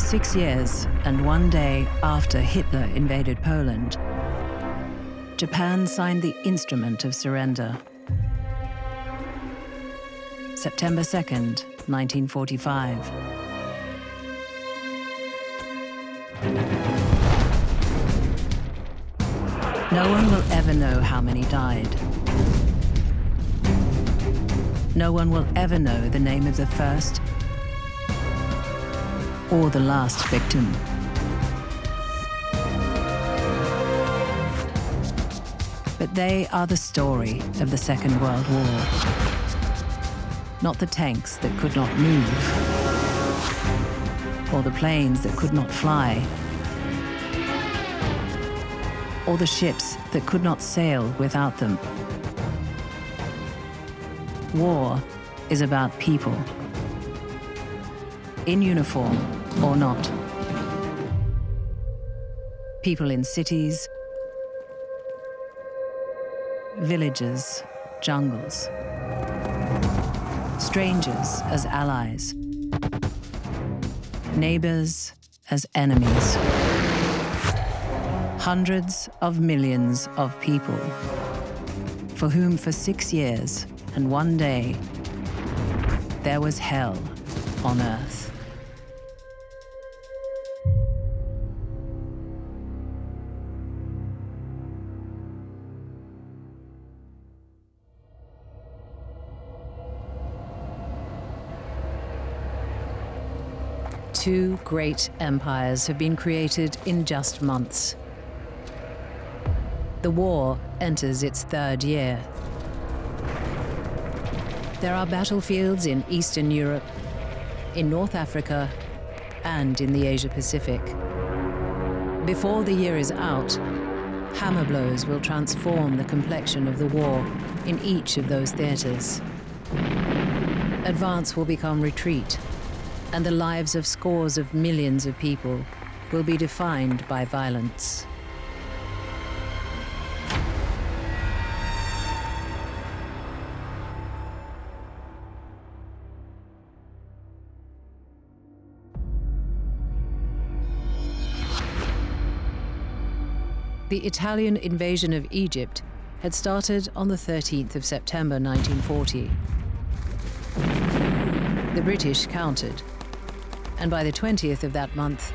6 years and 1 day after Hitler invaded Poland, Japan signed the Instrument of Surrender. September 2nd, 1945. No one will ever know how many died. No one will ever know the name of the first or the last victim. But they are the story of the Second World War. Not the tanks that could not move, or the planes that could not fly, or the ships that could not sail without them. War is about people, in uniform or not. People in cities, villages, jungles. Strangers as allies. Neighbors as enemies. Hundreds of millions of people, for whom for 6 years and 1 day, there was hell on earth. Two great empires have been created in just months. The war enters its 3rd year. There are battlefields in Eastern Europe, in North Africa, and in the Asia-Pacific. Before the year is out, hammer blows will transform the complexion of the war in each of those theaters. Advance will become retreat, and the lives of scores of millions of people will be defined by violence. The Italian invasion of Egypt had started on the 13th of September 1940. The British countered, and by the 20th of that month,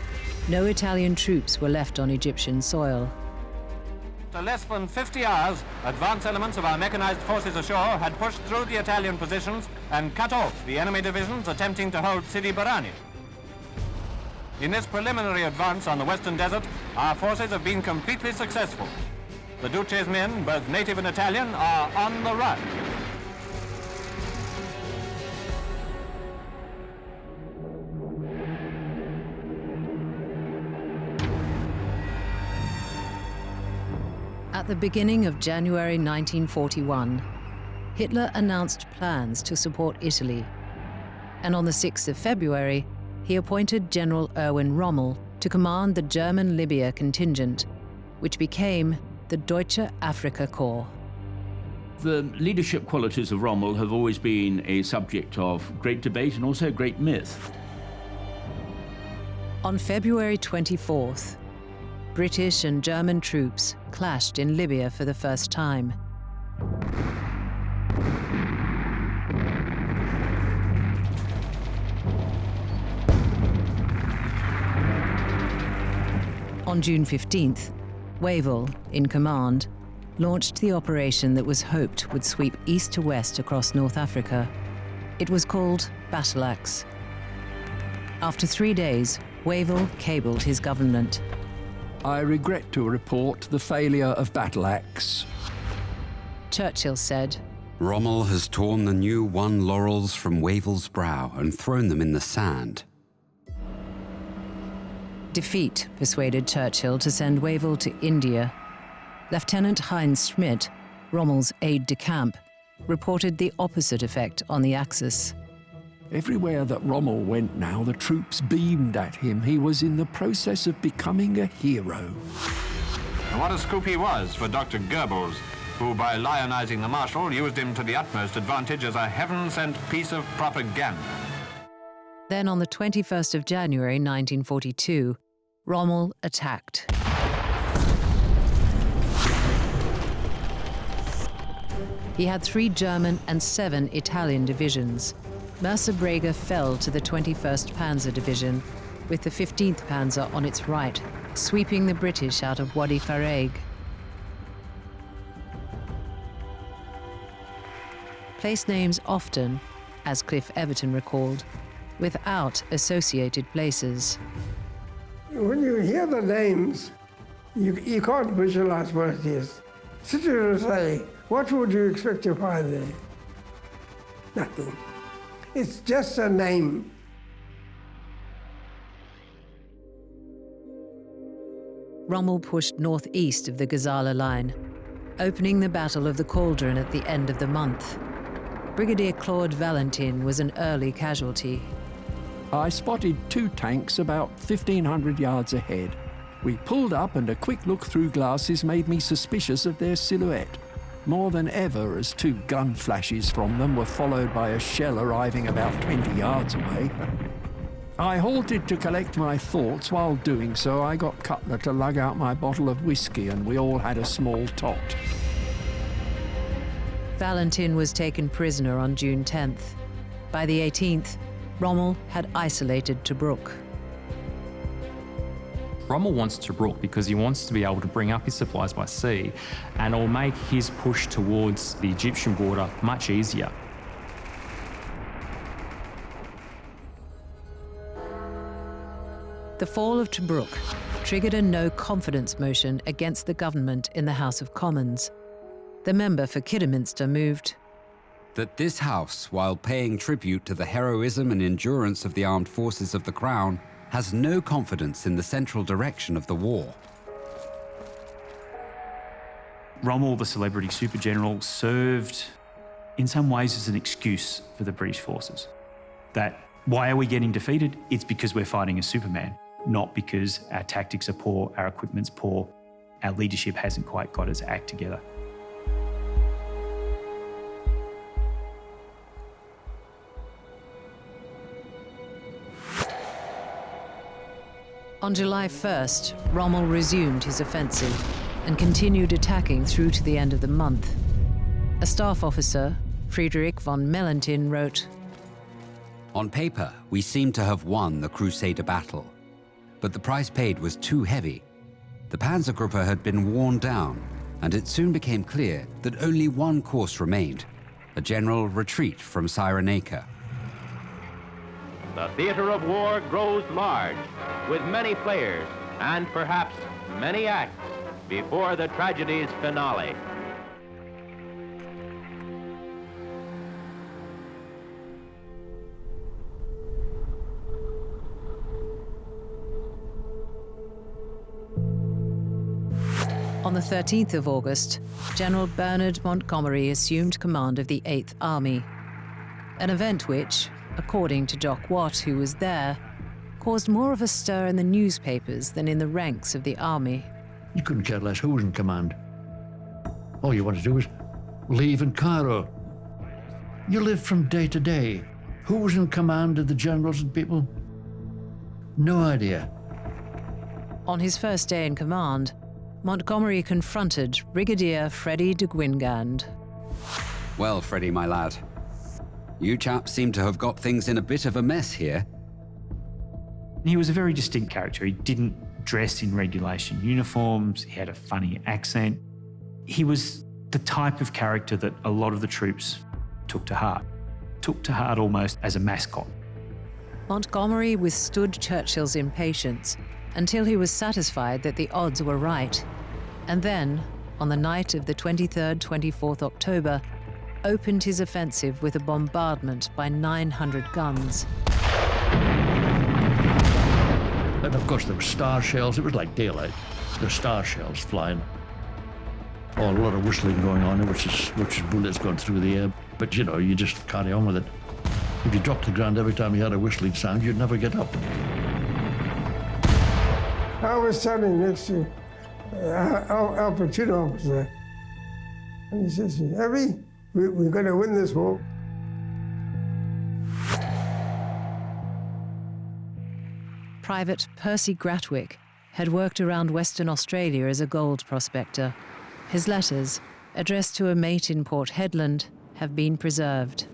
no Italian troops were left on Egyptian soil. After less than 50 hours, advance elements of our mechanized forces ashore had pushed through the Italian positions and cut off the enemy divisions attempting to hold Sidi Barrani. In this preliminary advance on the Western Desert, our forces have been completely successful. The Duce's men, both native and Italian, are on the run. At the beginning of January 1941, Hitler announced plans to support Italy, and on the 6th of February, he appointed General Erwin Rommel to command the German Libya contingent, which became the Deutsche Afrika Korps. The leadership qualities of Rommel have always been a subject of great debate and also great myth. On February 24th, British and German troops clashed in Libya for the first time. On June 15th, Wavel, in command, launched the operation that was hoped would sweep east to west across North Africa. It was called Battle Axe. After 3 days, Wavel cabled his government. I regret to report the failure of Battle Axe. Churchill said, Rommel has torn the new won laurels from Wavel's brow and thrown them in the sand. Defeat persuaded Churchill to send Wavel to India. Lieutenant Heinz Schmidt, Rommel's aide-de-camp, reported the opposite effect on the Axis. Everywhere that Rommel went now, the troops beamed at him. He was in the process of becoming a hero. And what a scoop he was for Dr. Goebbels, who, by lionizing the Marshal, used him to the utmost advantage as a heaven-sent piece of propaganda. Then on the 21st of January 1942, Rommel attacked. He had 3 German and 7 Italian divisions. Mersa fell to the 21st Panzer Division, with the 15th Panzer on its right, sweeping the British out of Wadi Faraig. Place names often, as Cliff Everton recalled, without associated places. When you hear the names, you can't visualize what it is. Sit there and say, what would you expect to find there? Nothing. It's just a name. Rommel pushed northeast of the Gazala line, opening the Battle of the Cauldron at the end of the month. Brigadier Claude Valentin was an early casualty. I spotted 2 tanks about 1,500 yards ahead. We pulled up and a quick look through glasses made me suspicious of their silhouette. More than ever, as 2 gun flashes from them were followed by a shell arriving about 20 yards away. I halted to collect my thoughts. While doing so, I got Cutler to lug out my bottle of whiskey and we all had a small tot. Valentin was taken prisoner on June 10th. By the 18th, Rommel had isolated Tobruk. Rommel wants Tobruk because he wants to be able to bring up his supplies by sea, and it will make his push towards the Egyptian border much easier. The fall of Tobruk triggered a no-confidence motion against the government in the House of Commons. The member for Kidderminster moved That this House, while paying tribute to the heroism and endurance of the armed forces of the Crown, has no confidence in the central direction of the war. Rommel, the celebrity super general, served in some ways as an excuse for the British forces. That why are we getting defeated? It's because we're fighting a Superman, not because our tactics are poor, our equipment's poor, our leadership hasn't quite got its act together. On July 1st, Rommel resumed his offensive and continued attacking through to the end of the month. A staff officer, Friedrich von Mellenthin, wrote, On paper, we seem to have won the Crusader battle, but the price paid was too heavy. The Panzergruppe had been worn down, and it soon became clear that only one course remained, a general retreat from Cyrenaica. The theater of war grows large, with many players and perhaps many acts before the tragedy's finale. On the 13th of August, General Bernard Montgomery assumed command of the 8th Army, an event which, according to Jock Watt, who was there, caused more of a stir in the newspapers than in the ranks of the army. You couldn't care less who was in command. All you wanted to do was leave in Cairo. You lived from day to day. Who was in command of the generals and people? No idea. On his first day in command, Montgomery confronted Brigadier Freddie de Guingand. Well, Freddie, my lad, you chaps seem to have got things in a bit of a mess here. He was a very distinct character. He didn't dress in regulation uniforms. He had a funny accent. He was the type of character that a lot of the troops took to heart almost as a mascot. Montgomery withstood Churchill's impatience until he was satisfied that the odds were right. And then, on the night of the 23rd, 24th October, opened his offensive with a bombardment by 900 guns. And of course there were star shells. It was like daylight. There were star shells flying. Oh, a lot of whistling going on, which is bullets going through the air. But you know, you just carry on with it. If you dropped to the ground every time you had a whistling sound, you'd never get up. I was standing next to our platoon officer, and he says, Evie, we're going to win this war. Private Percy Gratwick had worked around Western Australia as a gold prospector. His letters, addressed to a mate in Port Hedland, have been preserved.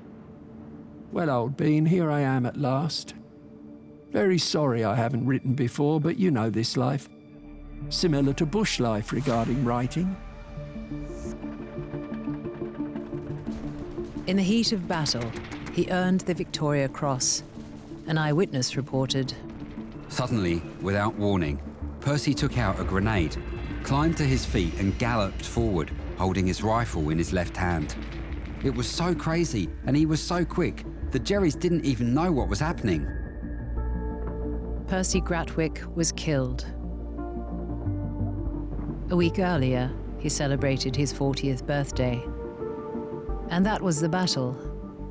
Well, old bean, here I am at last. Very sorry I haven't written before, but you know this life. Similar to bush life regarding writing. In the heat of battle, he earned the Victoria Cross. An eyewitness reported, Suddenly, without warning, Percy took out a grenade, climbed to his feet and galloped forward, holding his rifle in his left hand. It was so crazy, and he was so quick, the Jerrys didn't even know what was happening. Percy Gratwick was killed. A week earlier, he celebrated his 40th birthday. And that was the battle.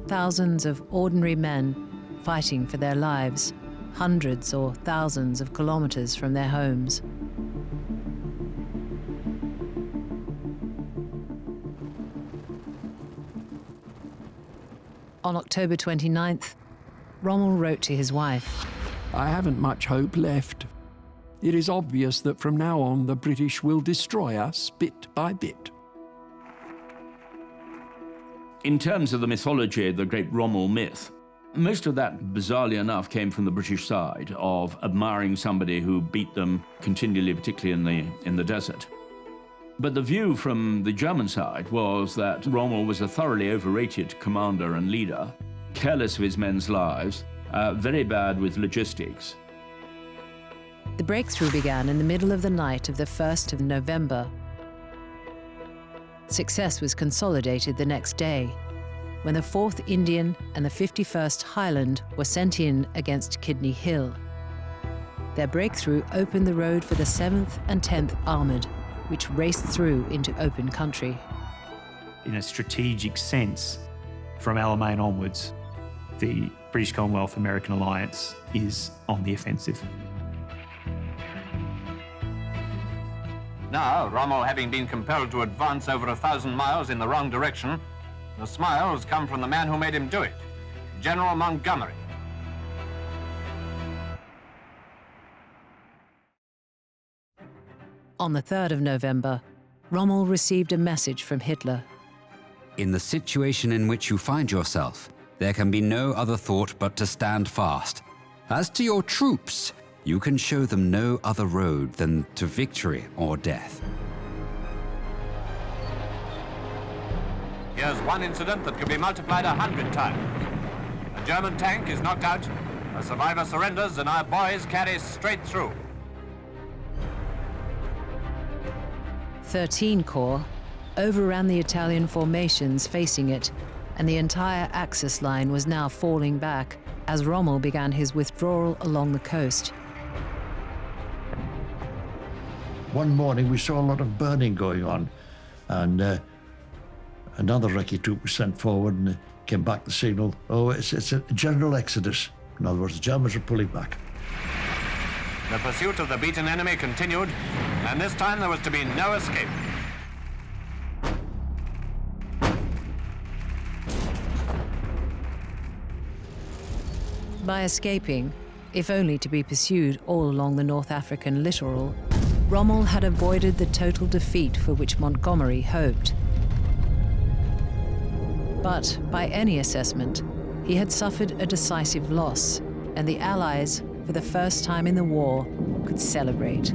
Thousands of ordinary men fighting for their lives, hundreds or thousands of kilometers from their homes. On October 29th, Rommel wrote to his wife, I haven't much hope left. It is obvious that from now on the British will destroy us bit by bit. In terms of the mythology, the great Rommel myth, most of that, bizarrely enough, came from the British side of admiring somebody who beat them continually, particularly in the desert. But the view from the German side was that Rommel was a thoroughly overrated commander and leader, careless of his men's lives, very bad with logistics. The breakthrough began in the middle of the night of the 1st of November. Success was consolidated the next day, when the 4th Indian and the 51st Highland were sent in against Kidney Hill. Their breakthrough opened the road for the 7th and 10th Armoured, which raced through into open country. In a strategic sense, from Alamein onwards, the British Commonwealth American alliance is on the offensive. Now, Rommel having been compelled to advance over 1,000 miles in the wrong direction, the smiles come from the man who made him do it, General Montgomery. On the 3rd of November, Rommel received a message from Hitler. In the situation in which you find yourself, there can be no other thought but to stand fast. As to your troops, you can show them no other road than to victory or death. Here's one incident that could be multiplied 100 times. A German tank is knocked out, a survivor surrenders, and our boys carry straight through. 13 Corps overran the Italian formations facing it, and the entire Axis line was now falling back as Rommel began his withdrawal along the coast. One morning we saw a lot of burning going on, and another recce troop was sent forward and came back the signal, oh, it's a general exodus. In other words, the Germans are pulling back. The pursuit of the beaten enemy continued, and this time there was to be no escape. By escaping, if only to be pursued all along the North African littoral, Rommel had avoided the total defeat for which Montgomery hoped. But by any assessment, he had suffered a decisive loss, and the Allies, for the first time in the war, could celebrate.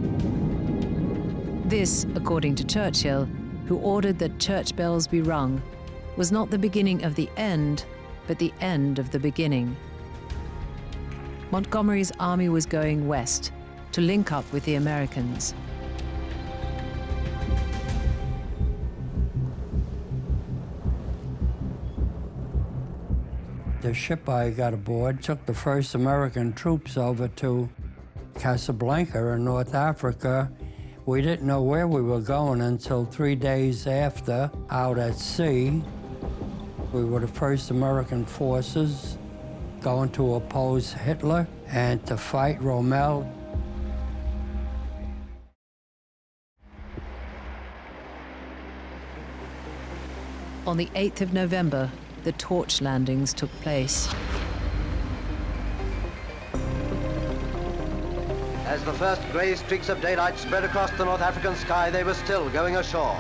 This, according to Churchill, who ordered that church bells be rung, was not the beginning of the end, but the end of the beginning. Montgomery's army was going west to link up with the Americans. The ship I got aboard took the first American troops over to Casablanca in North Africa. We didn't know where we were going until 3 days after, out at sea. We were the first American forces going to oppose Hitler and to fight Rommel. On the 8th of November, the torch landings took place. As the first grey streaks of daylight spread across the North African sky, they were still going ashore.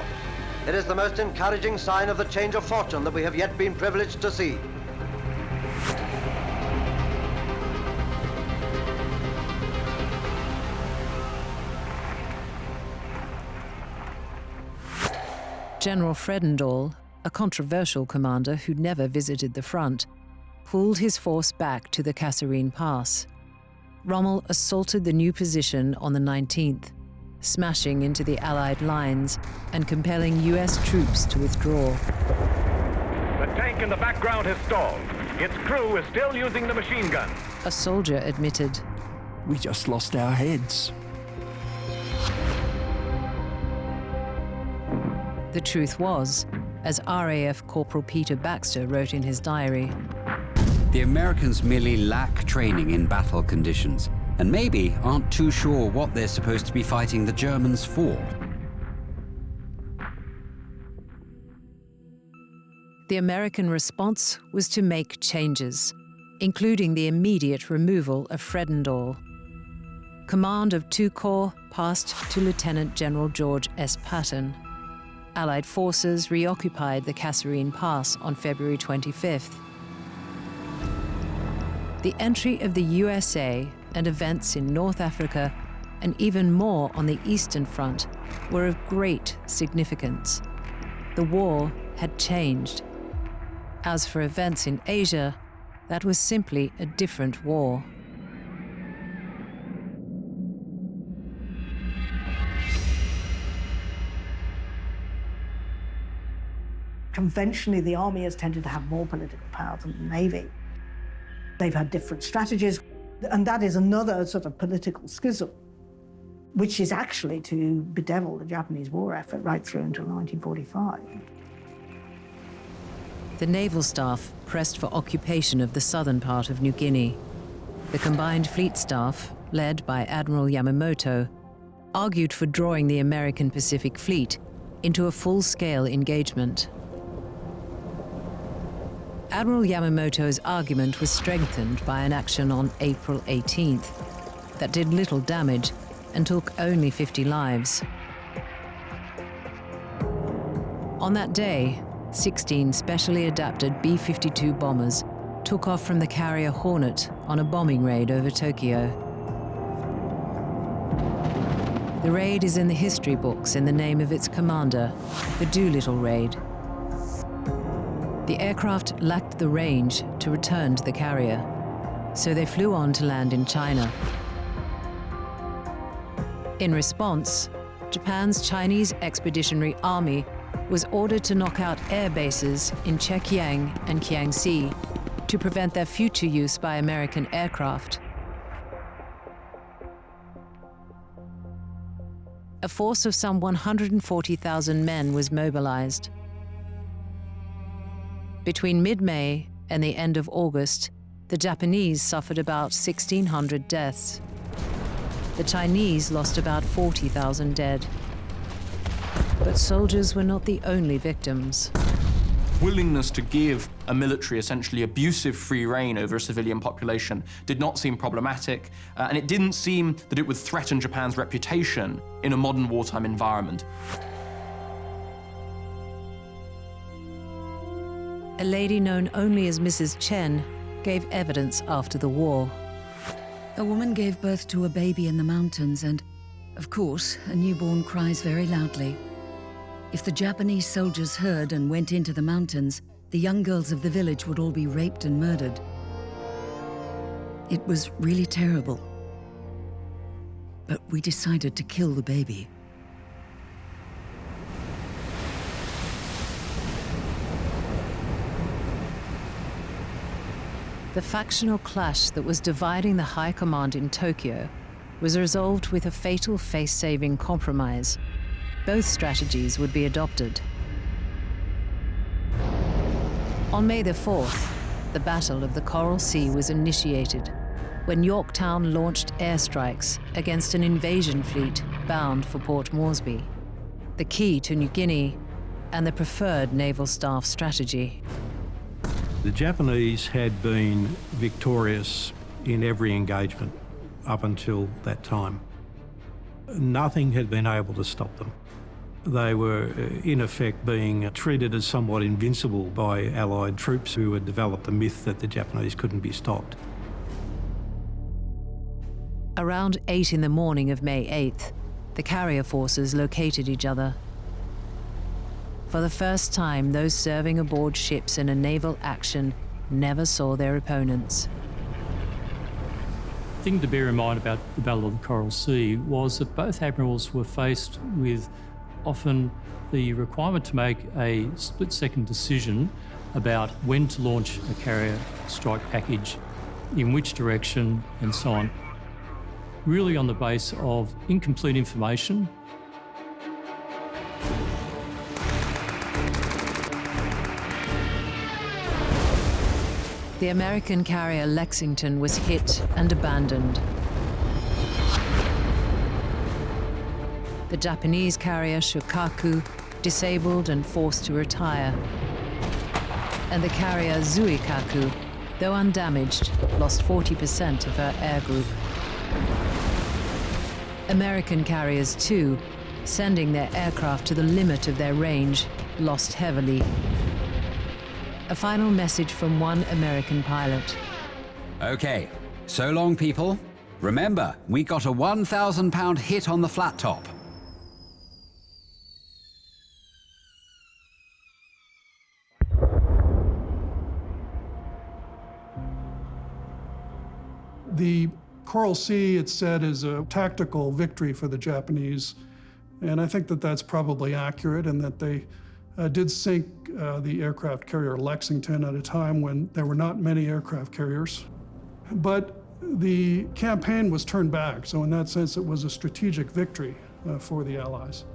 It is the most encouraging sign of the change of fortune that we have yet been privileged to see. General Fredendall, a controversial commander who never visited the front, pulled his force back to the Kasserine Pass. Rommel assaulted the new position on the 19th, smashing into the Allied lines and compelling US troops to withdraw. The tank in the background has stalled. Its crew is still using the machine gun. A soldier admitted, We just lost our heads. the truth was, as RAF Corporal Peter Baxter wrote in his diary, The Americans merely lack training in battle conditions, and maybe aren't too sure what they're supposed to be fighting the Germans for. The American response was to make changes, including the immediate removal of Fredendall. Command of 2 Corps passed to Lieutenant General George S. Patton. Allied forces reoccupied the Kasserine Pass on February 25th. The entry of the USA and events in North Africa, and even more on the Eastern Front, were of great significance. The war had changed. As for events in Asia, that was simply a different war. Conventionally, the army has tended to have more political power than the navy. They've had different strategies, and that is another sort of political schism, which is actually to bedevil the Japanese war effort right through until 1945. The naval staff pressed for occupation of the southern part of New Guinea. The combined fleet staff, led by Admiral Yamamoto, argued for drawing the American Pacific Fleet into a full-scale engagement. Admiral Yamamoto's argument was strengthened by an action on April 18th that did little damage and took only 50 lives. On that day, 16 specially adapted B-52 bombers took off from the carrier Hornet on a bombing raid over Tokyo. The raid is in the history books in the name of its commander, the Doolittle Raid. The aircraft lacked the range to return to the carrier, so they flew on to land in China. In response, Japan's Chinese Expeditionary Army was ordered to knock out air bases in Chekiang and Kiangsi to prevent their future use by American aircraft. A force of some 140,000 men was mobilized. Between mid-May and the end of August, the Japanese suffered about 1,600 deaths. The Chinese lost about 40,000 dead. But soldiers were not the only victims. Willingness to give a military essentially abusive free rein over a civilian population did not seem problematic, and it didn't seem that it would threaten Japan's reputation in a modern wartime environment. A lady known only as Mrs. Chen gave evidence after the war. A woman gave birth to a baby in the mountains, and, of course, a newborn cries very loudly. If the Japanese soldiers heard and went into the mountains, the young girls of the village would all be raped and murdered. It was really terrible. But we decided to kill the baby. The factional clash that was dividing the High Command in Tokyo was resolved with a fatal face-saving compromise. Both strategies would be adopted. On May the 4th, the Battle of the Coral Sea was initiated when Yorktown launched airstrikes against an invasion fleet bound for Port Moresby, the key to New Guinea and the preferred naval staff strategy. The Japanese had been victorious in every engagement up until that time. nothing had been able to stop them. They were, in effect, being treated as somewhat invincible by Allied troops who had developed the myth that the Japanese couldn't be stopped. Around 8 in the morning of May 8th, the carrier forces located each other. For the first time, those serving aboard ships in a naval action never saw their opponents. The thing to bear in mind about the Battle of the Coral Sea was that both admirals were faced with often the requirement to make a split-second decision about when to launch a carrier strike package, in which direction, and so on, really on the base of incomplete information. The American carrier Lexington was hit and abandoned. The Japanese carrier Shokaku disabled and forced to retire. And the carrier Zuikaku, though undamaged, lost 40% of her air group. American carriers too, sending their aircraft to the limit of their range, lost heavily. A final message from one American pilot. Okay, so long, people. Remember, we got a 1,000-pound hit on the flat top. The Coral Sea, it's said, is a tactical victory for the Japanese, and I think that that's probably accurate, and that they did sink the aircraft carrier Lexington at a time when there were not many aircraft carriers. But the campaign was turned back, so in that sense it was a strategic victory for the Allies.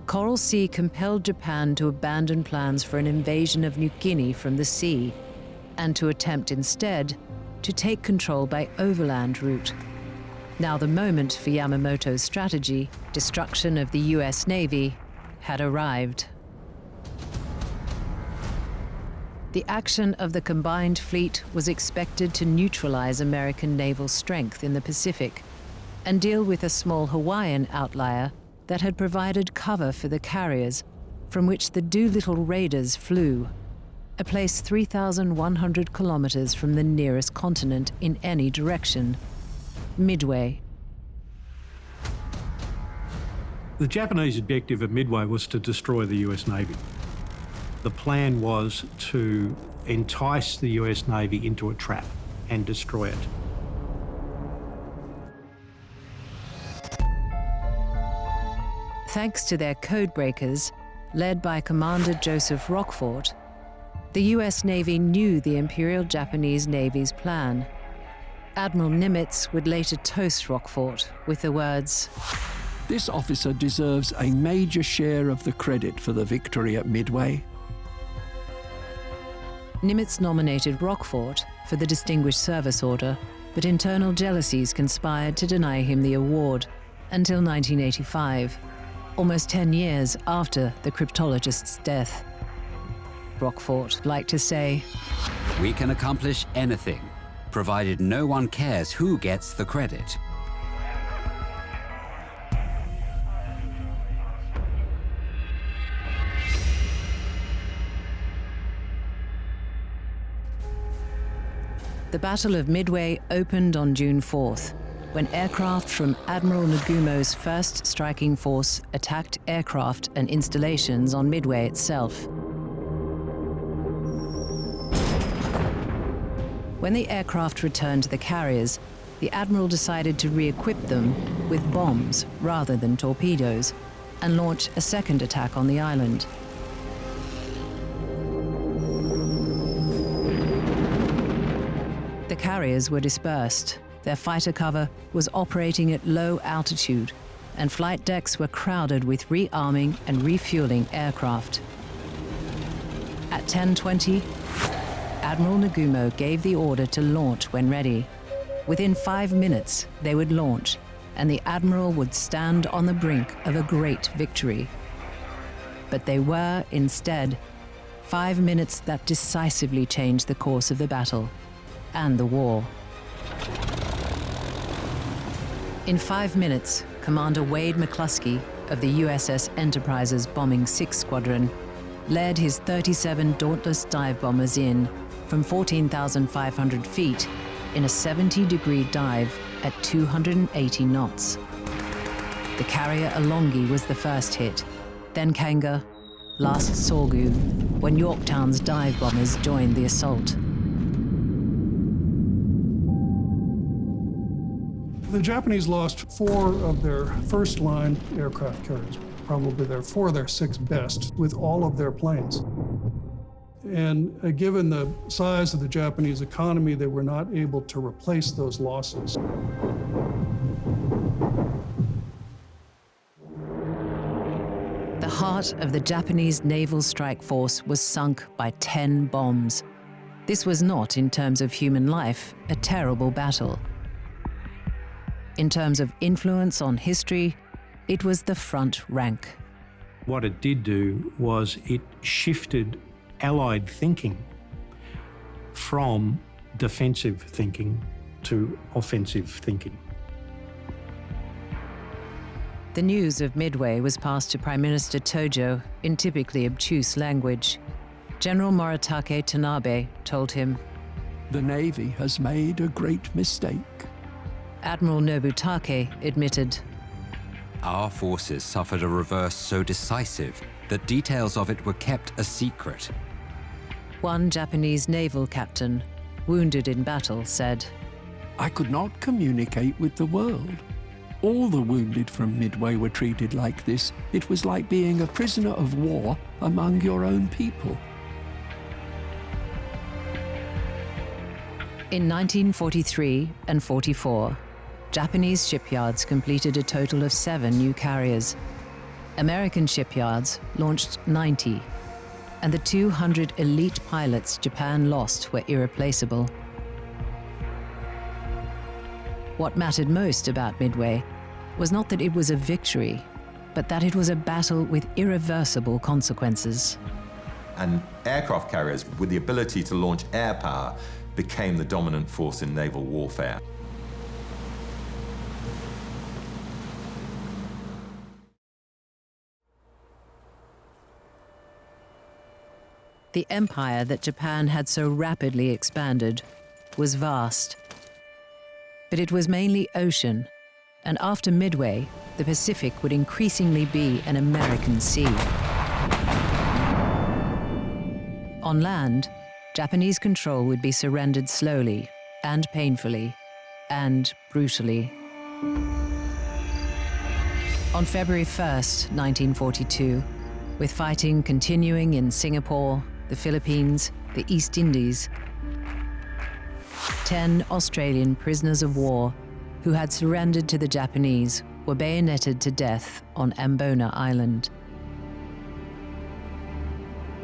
Coral Sea compelled Japan to abandon plans for an invasion of New Guinea from the sea, and to attempt instead to take control by overland route. Now the moment for Yamamoto's strategy, destruction of the US Navy, had arrived. The action of the combined fleet was expected to neutralize American naval strength in the Pacific and deal with a small Hawaiian outlier that had provided cover for the carriers from which the Doolittle raiders flew, a place 3,100 kilometers from the nearest continent in any direction, Midway. The Japanese objective at Midway was to destroy the US Navy. The plan was to entice the US Navy into a trap and destroy it. Thanks to their codebreakers, led by Commander Joseph Roquefort, the US Navy knew the Imperial Japanese Navy's plan. Admiral Nimitz would later toast Roquefort with the words, "This officer deserves a major share of the credit for the victory at Midway." Nimitz nominated Roquefort for the Distinguished Service Order, but internal jealousies conspired to deny him the award until 1985, almost 10 years after the cryptologist's death. Roquefort liked to say, "We can accomplish anything, provided no one cares who gets the credit." The Battle of Midway opened on June 4th, when aircraft from Admiral Nagumo's 1st Striking Force attacked aircraft and installations on Midway itself. When the aircraft returned to the carriers, the Admiral decided to re-equip them with bombs rather than torpedoes and launch a second attack on the island. The carriers were dispersed. Their fighter cover was operating at low altitude, and flight decks were crowded with rearming and refueling aircraft. At 10:20, Admiral Nagumo gave the order to launch when ready. Within 5 minutes, they would launch, and the Admiral would stand on the brink of a great victory. But they were, instead, 5 minutes that decisively changed the course of the battle and the war. In 5 minutes, Commander Wade McCluskey of the USS Enterprise's Bombing 6 Squadron led his 37 Dauntless dive bombers in from 14,500 feet in a 70-degree dive at 280 knots. The carrier Alongi was the first hit, then Kanga, last Sorgu, when Yorktown's dive bombers joined the assault. The Japanese lost 4 of their first-line aircraft carriers, probably 4 of their 6 best, with all of their planes. And given the size of the Japanese economy, they were not able to replace those losses. The heart of the Japanese naval strike force was sunk by 10 bombs. This was not, in terms of human life, a terrible battle. In terms of influence on history, it was the front rank. What it did do was it shifted Allied thinking from defensive thinking to offensive thinking. The news of Midway was passed to Prime Minister Tojo in typically obtuse language. General Moritake Tanabe told him, "The Navy has made a great mistake." Admiral Nobutake admitted, Our forces suffered a reverse so decisive that details of it were kept a secret. One Japanese naval captain, wounded in battle, said, "I could not communicate with the world. All the wounded from Midway were treated like this. It was like being a prisoner of war among your own people." In 1943 and 44, Japanese shipyards completed a total of 7 new carriers. American shipyards launched 90, and the 200 elite pilots Japan lost were irreplaceable. What mattered most about Midway was not that it was a victory, but that it was a battle with irreversible consequences. And aircraft carriers with the ability to launch air power became the dominant force in naval warfare. The empire that Japan had so rapidly expanded was vast. But it was mainly ocean, and after Midway, the Pacific would increasingly be an American sea. On land, Japanese control would be surrendered slowly and painfully and brutally. On February 1st, 1942, with fighting continuing in Singapore, the Philippines, the East Indies, 10 Australian prisoners of war who had surrendered to the Japanese were bayoneted to death on Ambona Island.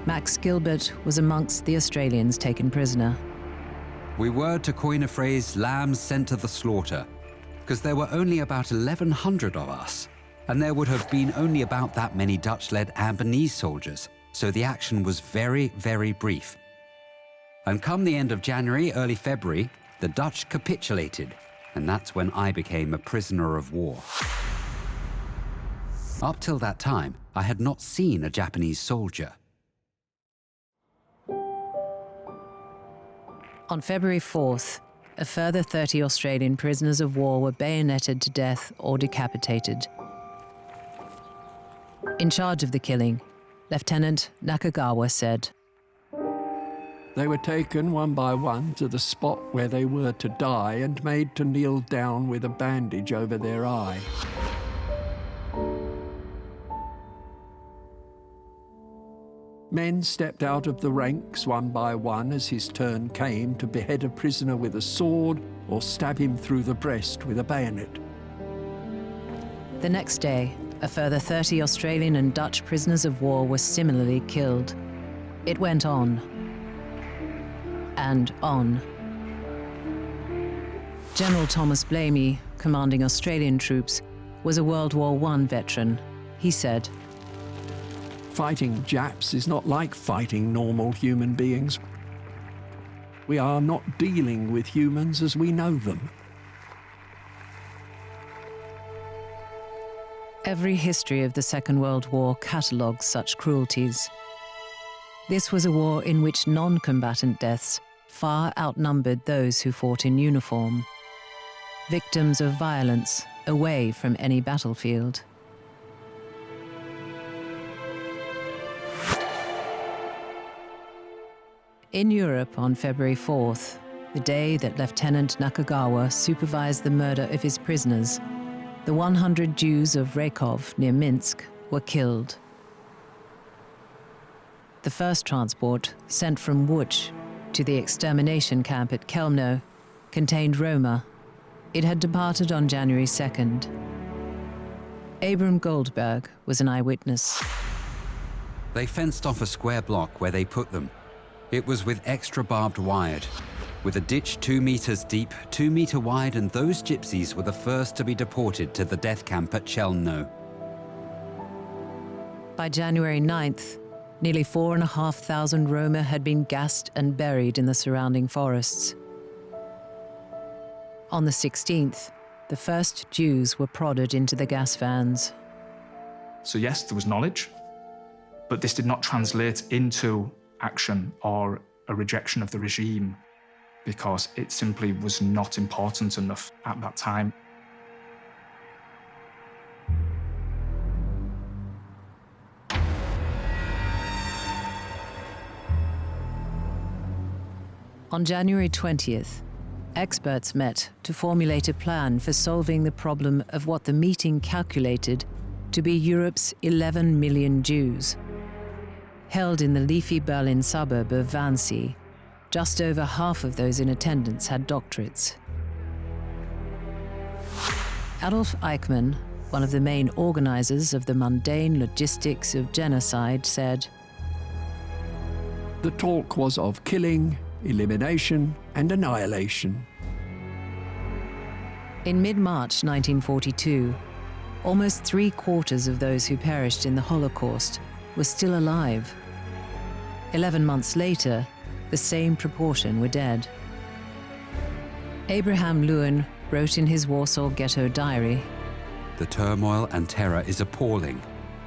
Max Gilbert was amongst the Australians taken prisoner. We were, to coin a phrase, lambs sent to the slaughter, because there were only about 1,100 of us, and there would have been only about that many Dutch-led Ambonese soldiers, so the action was very, very brief. And come the end of January, early February, the Dutch capitulated, and that's when I became a prisoner of war. Up till that time, I had not seen a Japanese soldier. On February 4th, a further 30 Australian prisoners of war were bayoneted to death or decapitated. In charge of the killing, Lieutenant Nakagawa said, "They were taken one by one to the spot where they were to die and made to kneel down with a bandage over their eye. Men stepped out of the ranks one by one as his turn came to behead a prisoner with a sword or stab him through the breast with a bayonet." The next day, a further 30 Australian and Dutch prisoners of war were similarly killed. It went on and on. General Thomas Blamey, commanding Australian troops, was a World War I veteran. He said, "Fighting Japs is not like fighting normal human beings. We are not dealing with humans as we know them." Every history of the Second World War catalogues such cruelties. This was a war in which non-combatant deaths far outnumbered those who fought in uniform, victims of violence away from any battlefield. In Europe on February 4th, the day that Lieutenant Nakagawa supervised the murder of his prisoners, the 100 Jews of Rakov near Minsk were killed. The first transport, sent from Łódź to the extermination camp at Chełmno, contained Roma. It had departed on January 2nd. Abram Goldberg was an eyewitness. They fenced off a square block where they put them. It was with extra barbed wire, with a ditch 2 meters deep, 2 meter wide, and those gypsies were the first to be deported to the death camp at Chełmno. By January 9th, nearly 4,500 Roma had been gassed and buried in the surrounding forests. On the 16th, the first Jews were prodded into the gas vans. So yes, there was knowledge, but this did not translate into action or a rejection of the regime because it simply was not important enough at that time. On January 20th, experts met to formulate a plan for solving the problem of what the meeting calculated to be Europe's 11 million Jews. Held in the leafy Berlin suburb of Wannsee, just over half of those in attendance had doctorates. Adolf Eichmann, one of the main organizers of the mundane logistics of genocide, said, "The talk was of killing, elimination, and annihilation." In mid-March 1942, almost 3/4 of those who perished in the Holocaust were still alive. 11 months later, the same proportion were dead. Abraham Lewin wrote in his Warsaw Ghetto diary, "The turmoil and terror is appalling.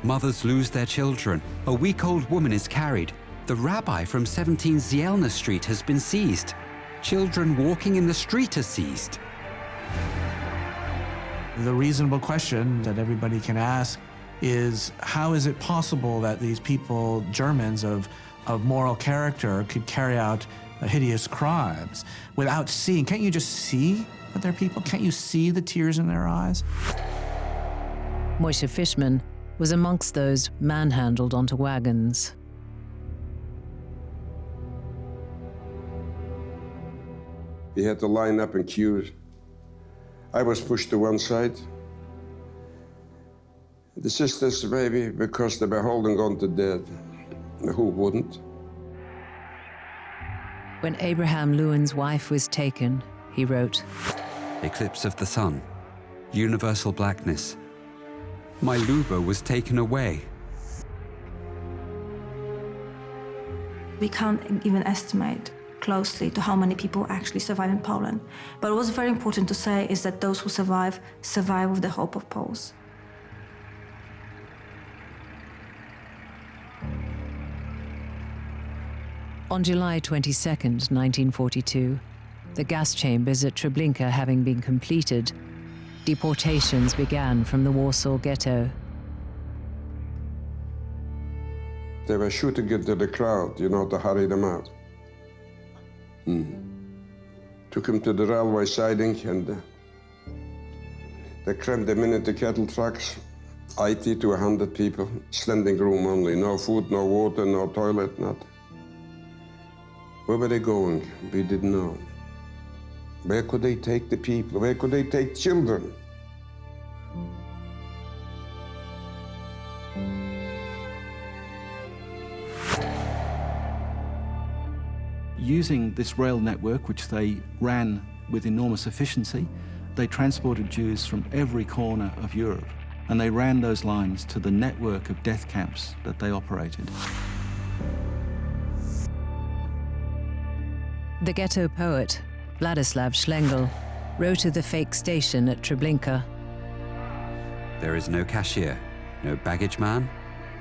Mothers lose their children. A week-old woman is carried. The rabbi from 17 Zielna Street has been seized. Children walking in the street are seized." The reasonable question that everybody can ask is, how is it possible that these people, Germans of moral character, could carry out hideous crimes without seeing? Can't you just see that they're people? Can't you see the tears in their eyes? Moshe Fishman was amongst those manhandled onto wagons. We had to line up in queues. I was pushed to one side. The sisters, maybe because they were holding on to dead. Who wouldn't? When Abraham Lewin's wife was taken, he wrote, "Eclipse of the sun, universal blackness. My Luba was taken away." We can't even estimate closely to how many people actually survive in Poland. But what's very important to say is that those who survive with the hope of Poles. On July 22nd, 1942, the gas chambers at Treblinka having been completed, deportations began from the Warsaw Ghetto. They were shooting into the crowd, to hurry them out. Took them to the railway siding and they crammed them in the cattle trucks, 80 to 100 people, standing room only, no food, no water, no toilet, nothing. Where were they going? We didn't know. Where could they take the people? Where could they take children? Using this rail network, which they ran with enormous efficiency, they transported Jews from every corner of Europe, and they ran those lines to the network of death camps that they operated. The ghetto poet, Władysław Szlengel, wrote of the fake station at Treblinka. There is no cashier, no baggage man.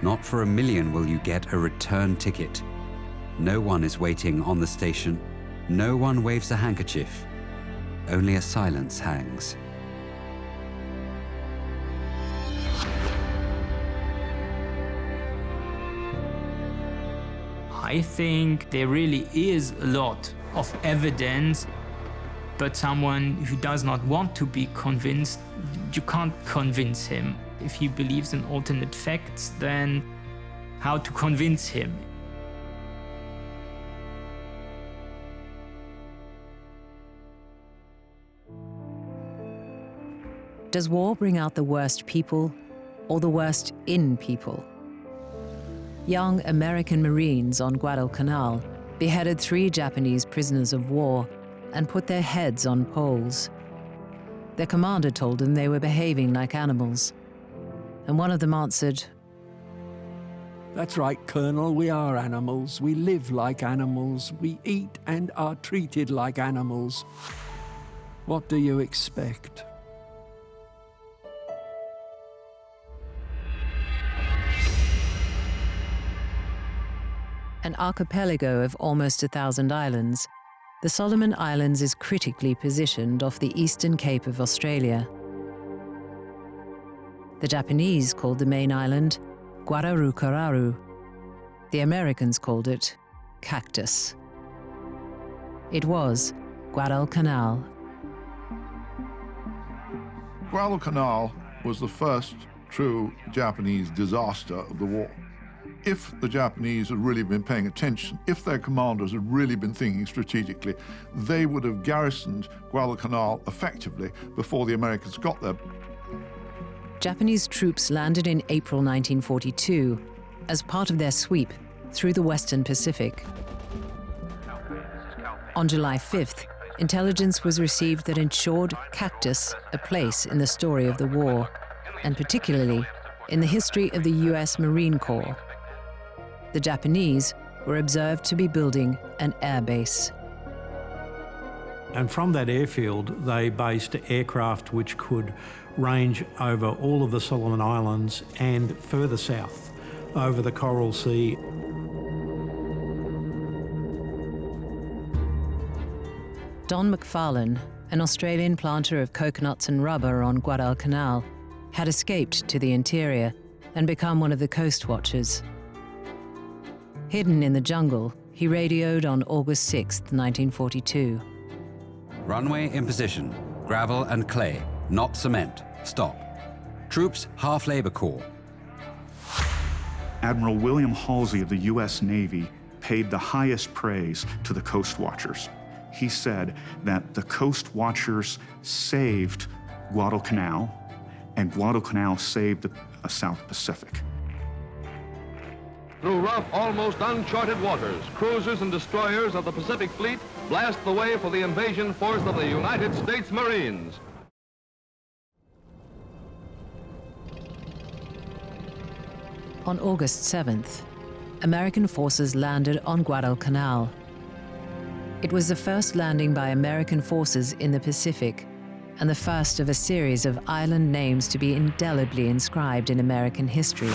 Not for $1 million will you get a return ticket. No one is waiting on the station. No one waves a handkerchief. Only a silence hangs. I think there really is a lot of evidence, but someone who does not want to be convinced, you can't convince him. If he believes in alternate facts, then how to convince him? Does war bring out the worst people or the worst in people? Young American Marines on Guadalcanal beheaded 3 Japanese prisoners of war and put their heads on poles. Their commander told them they were behaving like animals. And one of them answered, "That's right, Colonel, we are animals. We live like animals. We eat and are treated like animals. What do you expect?" An archipelago of almost 1,000 islands, the Solomon Islands is critically positioned off the eastern cape of Australia. The Japanese called the main island Guadalcanal. The Americans called it Cactus. It was Guadalcanal. Guadalcanal was the first true Japanese disaster of the war. If the Japanese had really been paying attention, if their commanders had really been thinking strategically, they would have garrisoned Guadalcanal effectively before the Americans got there. Japanese troops landed in April 1942 as part of their sweep through the Western Pacific. On July 5th, intelligence was received that ensured Cactus a place in the story of the war, and particularly in the history of the US Marine Corps. The Japanese were observed to be building an air base. And from that airfield, they based aircraft which could range over all of the Solomon Islands and further south, over the Coral Sea. Don McFarlane, an Australian planter of coconuts and rubber on Guadalcanal, had escaped to the interior and become one of the coast watchers. Hidden in the jungle, he radioed on August 6, 1942. Runway in position. Gravel and clay, not cement. Stop. Troops, half Labor Corps. Admiral William Halsey of the U.S. Navy paid the highest praise to the Coast Watchers. He said that the Coast Watchers saved Guadalcanal, and Guadalcanal saved the South Pacific. Through rough, almost uncharted waters, cruisers and destroyers of the Pacific Fleet blast the way for the invasion force of the United States Marines. On August 7th, American forces landed on Guadalcanal. It was the first landing by American forces in the Pacific, and the first of a series of island names to be indelibly inscribed in American history.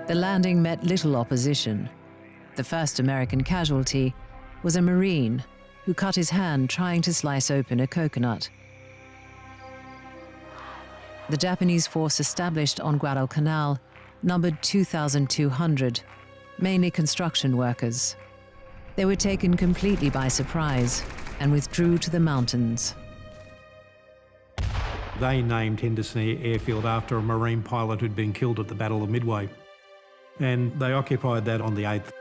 The landing met little opposition. The first American casualty was a Marine who cut his hand trying to slice open a coconut. The Japanese force established on Guadalcanal numbered 2,200, mainly construction workers. They were taken completely by surprise and withdrew to the mountains. They named Henderson Airfield after a Marine pilot who'd been killed at the Battle of Midway. And they occupied that on the 8th.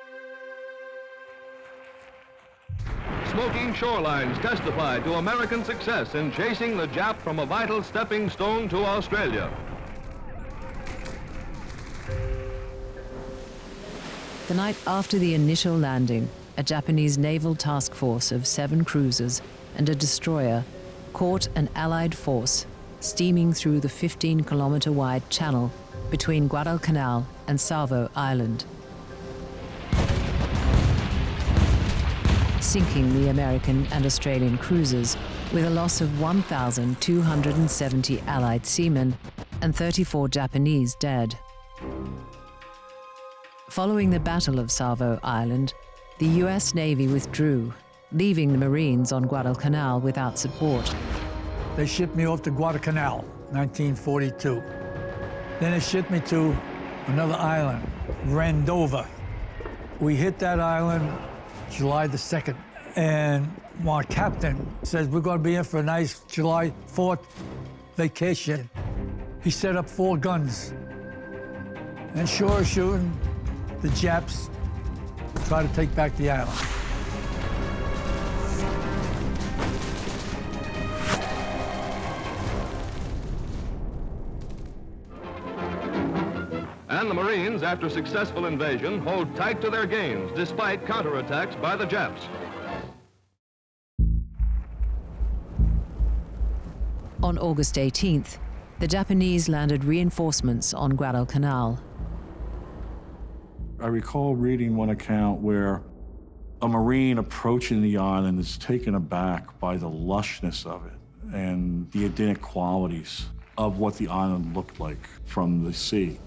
Smoking shorelines testify to American success in chasing the Jap from a vital stepping stone to Australia. The night after the initial landing, a Japanese naval task force of 7 cruisers and a destroyer caught an Allied force steaming through the 15-kilometer-wide channel between Guadalcanal and Savo Island, sinking the American and Australian cruisers with a loss of 1,270 Allied seamen and 34 Japanese dead. Following the Battle of Savo Island, the US Navy withdrew, leaving the Marines on Guadalcanal without support. They shipped me off to Guadalcanal, 1942. Then they shipped me to another island, Rendova. We hit that island July the 2nd, and my captain says, we're gonna be in for a nice July 4th vacation. He set up 4 guns. And sure as shooting, the Japs try to take back the island. And the Marines, after successful invasion, hold tight to their gains despite counterattacks by the Japs. On August 18th, the Japanese landed reinforcements on Guadalcanal. I recall reading one account where a Marine approaching the island is taken aback by the lushness of it and the Edenic qualities of what the island looked like from the sea.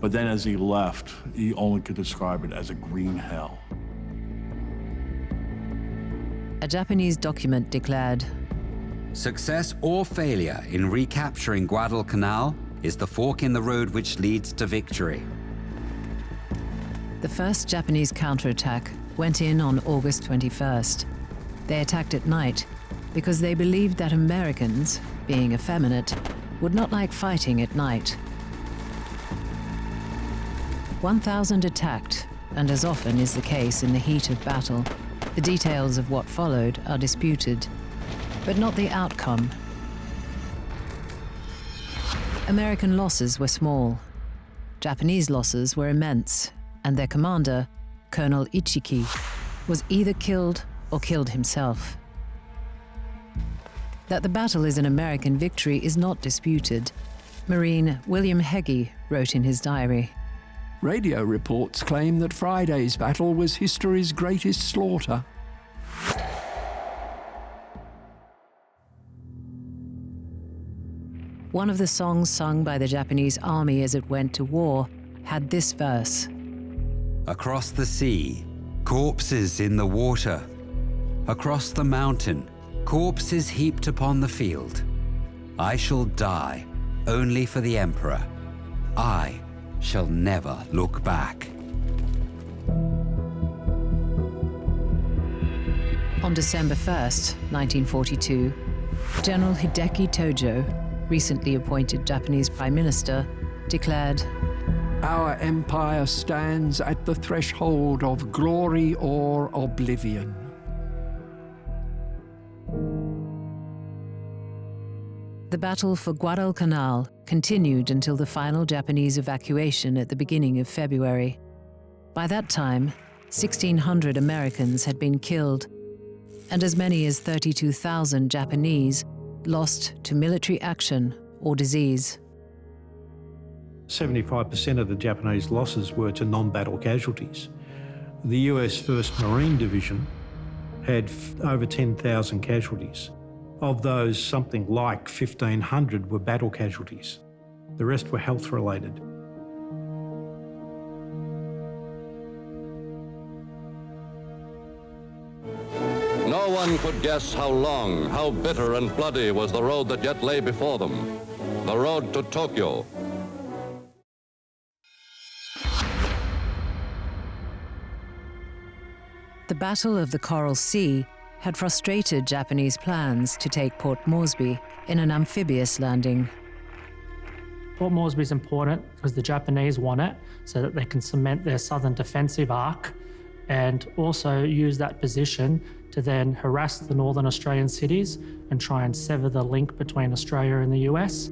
But then as he left, he only could describe it as a green hell. A Japanese document declared, "Success or failure in recapturing Guadalcanal is the fork in the road which leads to victory." The first Japanese counterattack went in on August 21st. They attacked at night because they believed that Americans, being effeminate, would not like fighting at night. 1,000 attacked, and as often is the case in the heat of battle, the details of what followed are disputed, but not the outcome. American losses were small. Japanese losses were immense, and their commander, Colonel Ichiki, was either killed or killed himself. That the battle is an American victory is not disputed. Marine William Heggie wrote in his diary, Radio reports claim that Friday's battle was history's greatest slaughter. One of the songs sung by the Japanese army as it went to war had this verse. Across the sea, corpses in the water. Across the mountain, corpses heaped upon the field. I shall die only for the Emperor. I shall never look back. On December 1st, 1942, General Hideki Tojo, recently appointed Japanese Prime Minister, declared, "Our empire stands at the threshold of glory or oblivion." The battle for Guadalcanal continued until the final Japanese evacuation at the beginning of February. By that time, 1,600 Americans had been killed, and as many as 32,000 Japanese lost to military action or disease. 75% of the Japanese losses were to non-battle casualties. The US 1st Marine Division had over 10,000 casualties. Of those, something like 1,500 were battle casualties. The rest were health-related. No one could guess how long, how bitter and bloody was the road that yet lay before them. The road to Tokyo. The Battle of the Coral Sea had frustrated Japanese plans to take Port Moresby in an amphibious landing. Port Moresby is important because the Japanese want it so that they can cement their southern defensive arc and also use that position to then harass the northern Australian cities and try and sever the link between Australia and the US.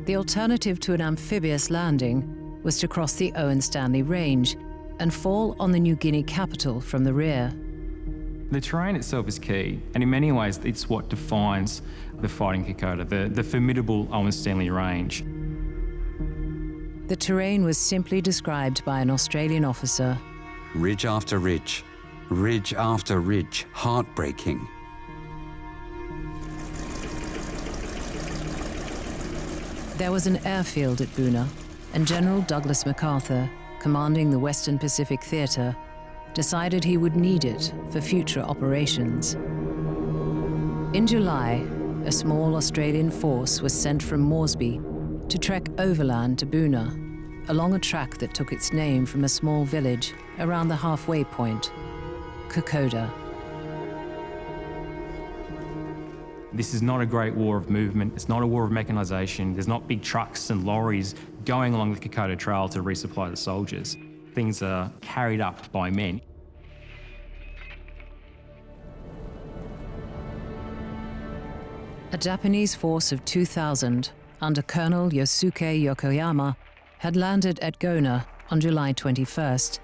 The alternative to an amphibious landing was to cross the Owen-Stanley Range and fall on the New Guinea capital from the rear. The terrain itself is key, and in many ways it's what defines the Fighting Kokoda, the formidable Owen-Stanley Range. The terrain was simply described by an Australian officer. Ridge after ridge, Ridge after ridge, heartbreaking. There was an airfield at Buna, and General Douglas MacArthur, commanding the Western Pacific Theater, decided he would need it for future operations. In July, a small Australian force was sent from Moresby to trek overland to Buna, along a track that took its name from a small village around the halfway point, Kokoda. This is not a great war of movement. It's not a war of mechanization. There's not big trucks and lorries going along the Kokoda Trail to resupply the soldiers. Things are carried up by men. A Japanese force of 2,000 under Colonel Yosuke Yokoyama had landed at Gona on July 21st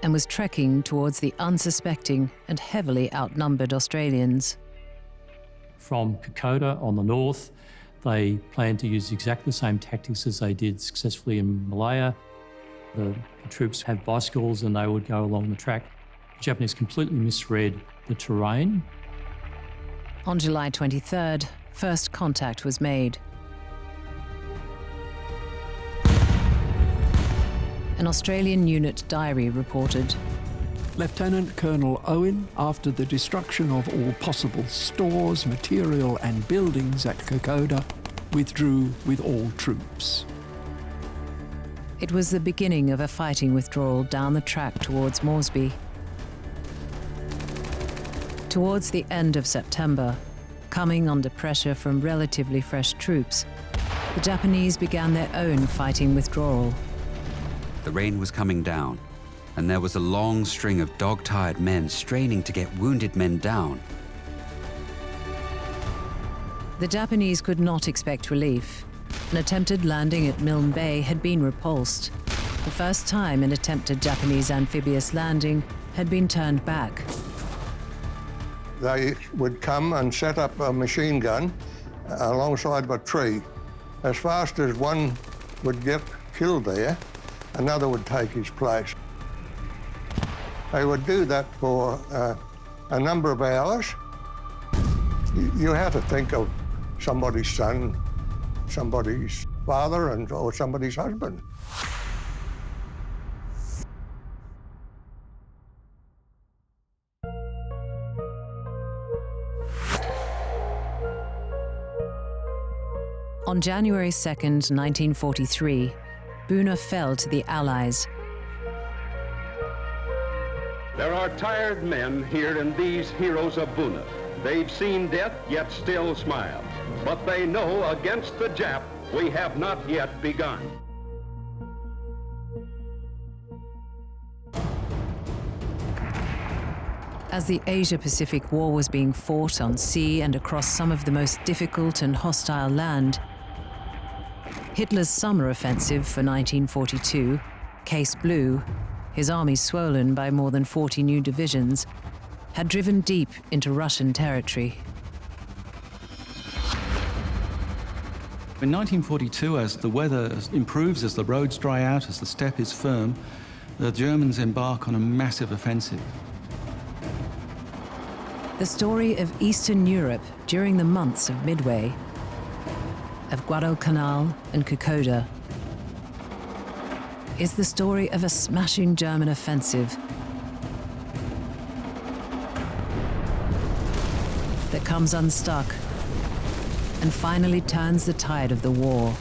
and was trekking towards the unsuspecting and heavily outnumbered Australians. From Kokoda on the north, they planned to use exactly the same tactics as they did successfully in Malaya. The troops had bicycles and they would go along the track. The Japanese completely misread the terrain. On July 23rd, first contact was made. An Australian unit diary reported, Lieutenant Colonel Owen, after the destruction of all possible stores, material and buildings at Kokoda, withdrew with all troops. It was the beginning of a fighting withdrawal down the track towards Moresby. Towards the end of September, coming under pressure from relatively fresh troops, the Japanese began their own fighting withdrawal. The rain was coming down, and there was a long string of dog-tired men straining to get wounded men down. The Japanese could not expect relief. An attempted landing at Milne Bay had been repulsed. The first time an attempted Japanese amphibious landing had been turned back. They would come and set up a machine gun alongside of a tree. As fast as one would get killed there, another would take his place. They would do that for a number of hours. You had to think of somebody's son, somebody's father, or somebody's husband. On January 2nd, 1943, Buna fell to the Allies. There are tired men here in these heroes of Buna. They've seen death, yet still smile. But they know against the Jap, we have not yet begun. As the Asia-Pacific War was being fought on sea and across some of the most difficult and hostile land, Hitler's summer offensive for 1942, Case Blue, his army swollen by more than 40 new divisions, had driven deep into Russian territory. In 1942, as the weather improves, as the roads dry out, as the steppe is firm, the Germans embark on a massive offensive. The story of Eastern Europe during the months of Midway, of Guadalcanal and Kokoda, is the story of a smashing German offensive that comes unstuck and finally turns the tide of the war.